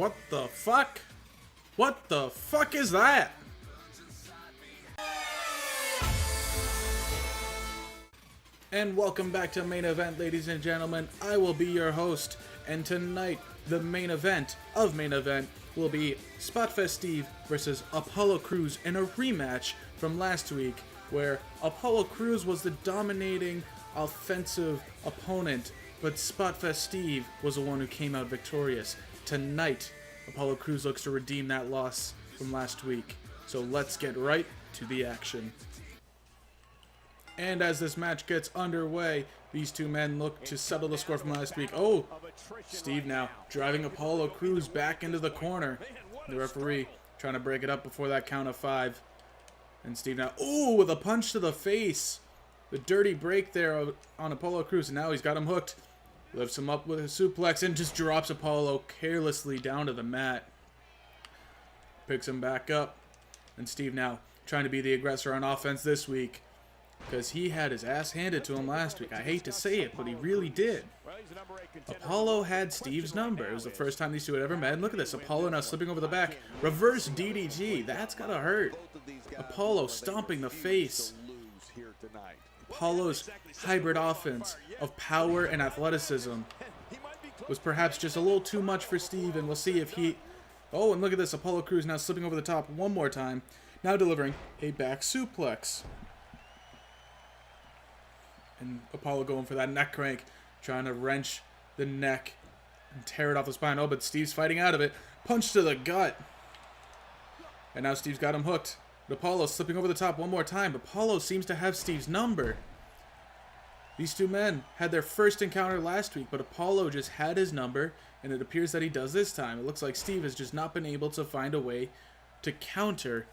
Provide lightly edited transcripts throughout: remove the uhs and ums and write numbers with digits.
What the fuck? What the fuck is that? And welcome back to Main Event, ladies and gentlemen. I will be your host, and tonight, the main event of Main Event will be Spotfest Steve versus Apollo Crews in a rematch from last week, where Apollo Crews was the dominating offensive opponent, but Spotfest Steve was the one who came out victorious. Tonight, Apollo Crews looks to redeem that loss from last week. So let's get right to the action. And as this match gets underway, these two men look to settle the score from last week. Oh, Steve now driving Apollo Crews back into the corner. The referee trying to break it up before that count of 5. And Steve now, ooh, with a punch to the face. The dirty break there on Apollo Crews, and now he's got him hooked. Lifts him up with a suplex and just drops Apollo carelessly down to the mat. Picks him back up. And Steve now trying to be the aggressor on offense this week, because he had his ass handed to him last week. I hate to say it, but he really did. Apollo had Steve's number. It was the first time these two had ever met. And look at this. Apollo now slipping over the back. Reverse DDT. That's gotta hurt. Apollo stomping the face. Apollo's hybrid offense of power and athleticism was perhaps just a little too much for Steve, and we'll see if he... Oh, and look at this. Apollo Crews now slipping over the top one more time. Now delivering a back suplex. And Apollo going for that neck crank, trying to wrench the neck and tear it off the spine. Oh, but Steve's fighting out of it. Punch to the gut. And now Steve's got him hooked. But Apollo slipping over the top one more time. Apollo seems to have Steve's number. These two men had their first encounter last week, but Apollo just had his number, and it appears that he does this time. It looks like Steve has just not been able to find a way to counter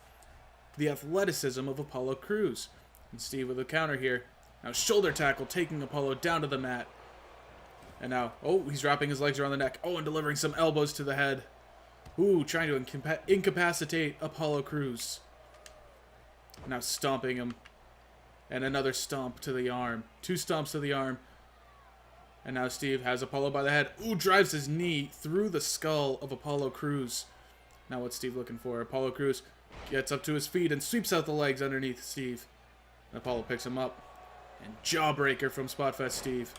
the athleticism of Apollo Crews. And Steve with a counter here. Now shoulder tackle, taking Apollo down to the mat. And now, oh, he's wrapping his legs around the neck. Oh, and delivering some elbows to the head. Ooh, trying to incapacitate Apollo Crews. Now stomping him. And another stomp to the arm. 2 stomps to the arm. And now Steve has Apollo by the head. Ooh, drives his knee through the skull of Apollo Crews. Now what's Steve looking for? Apollo Crews gets up to his feet and sweeps out the legs underneath Steve. And Apollo picks him up. And jawbreaker from Spotfest Steve.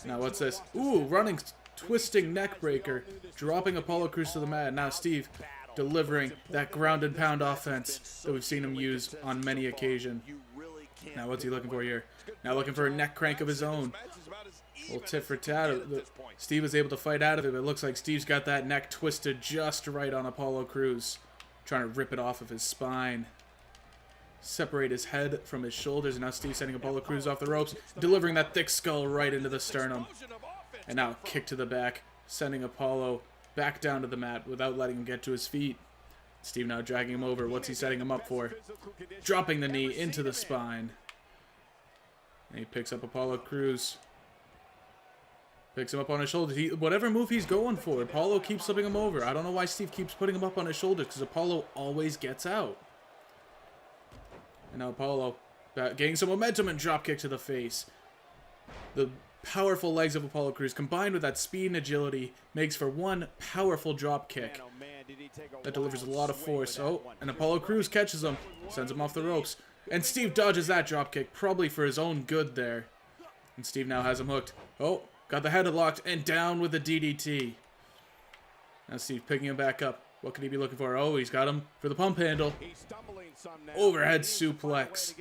Now what's this? Ooh, running, twisting neck breaker. Dropping Apollo Crews to the mat. Now Steve delivering that ground and pound offense that we've seen him use on many occasions. Now what's he looking for here? Now looking for a neck crank of his own. A little tit for tat. Steve was able to fight out of it, but it looks like Steve's got that neck twisted just right on Apollo Crews. Trying to rip it off of his spine. Separate his head from his shoulders, and now Steve sending Apollo Crews off the ropes, delivering that thick skull right into the sternum. And now kick to the back, sending Apollo back down to the mat without letting him get to his feet. Steve now dragging him over. What's he setting him up for? Dropping the knee into the spine. And he picks up Apollo Crews. Picks him up on his shoulders. Whatever move he's going for, Apollo keeps slipping him over. I don't know why Steve keeps putting him up on his shoulders, because Apollo always gets out. And now Apollo getting some momentum and drop kick to the face. The powerful legs of Apollo Crews combined with that speed and agility makes for one powerful drop kick that delivers a lot of force. Oh, and Apollo Crews catches him, sends him off the ropes. And Steve dodges that drop kick, probably for his own good there. And Steve now has him hooked. Oh, got the head locked and down with the DDT. Now Steve picking him back up. What could he be looking for? Oh, he's got him for the pump handle. Overhead suplex.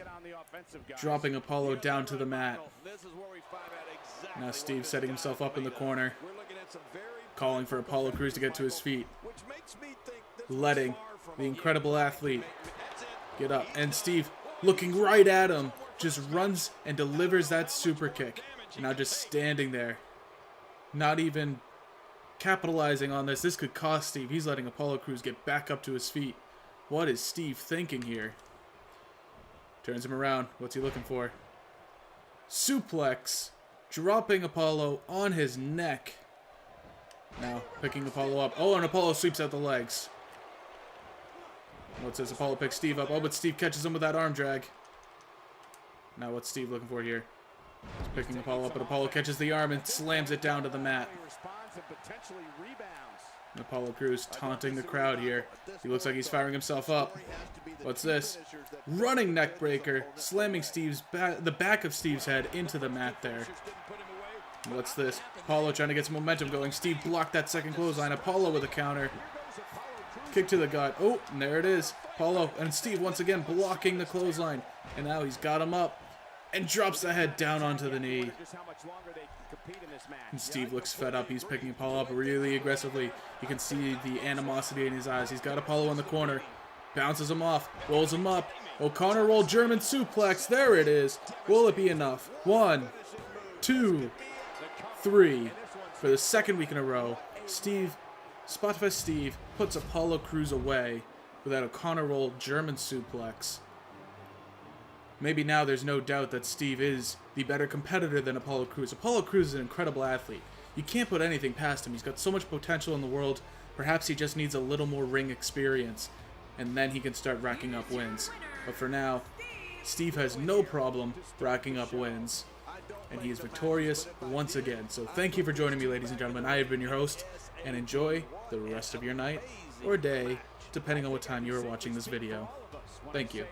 Dropping Apollo down to the mat. Now Steve setting himself up in the corner. Calling for Apollo Crews to get to his feet. Letting the incredible athlete get up. And Steve, looking right at him, just runs and delivers that super kick. Now just standing there. Not even capitalizing on this. This could cost Steve. He's letting Apollo Crews get back up to his feet. What is Steve thinking here? Turns him around. What's he looking for? Suplex. Dropping Apollo on his neck. Now picking Apollo up. Oh, and Apollo sweeps out the legs. What's this? Apollo picks Steve up. Oh, but Steve catches him with that arm drag. Now what's Steve looking for here? He's picking Apollo up, but Apollo catches the arm and slams it down to the mat. Apollo Crews taunting the crowd here. He looks like he's firing himself up. What's this? Running neck breaker, slamming the back of Steve's head into the mat there. What's this? Apollo trying to get some momentum going. Steve blocked that second clothesline. Apollo with a counter. Kick to the gut. Oh, and there it is. Apollo and Steve once again blocking the clothesline. And now he's got him up and drops the head down onto the knee. And Steve looks fed up. He's picking Apollo up really aggressively. You can see the animosity in his eyes. He's got Apollo in the corner. Bounces him off. Rolls him up. O'Connor roll German suplex. There it is. Will it be enough? 1, 2, 3. For the second week in a row, Spotfest Steve puts Apollo Crews away with that O'Connor roll German suplex. Maybe now there's no doubt that Steve is the better competitor than Apollo Crews. Apollo Crews is an incredible athlete. You can't put anything past him. He's got so much potential in the world. Perhaps he just needs a little more ring experience, and then he can start racking up wins. But for now, Steve has no problem racking up wins, and he is victorious once again. So thank you for joining me, ladies and gentlemen. I have been your host, and enjoy the rest of your night or day, depending on what time you are watching this video. Thank you.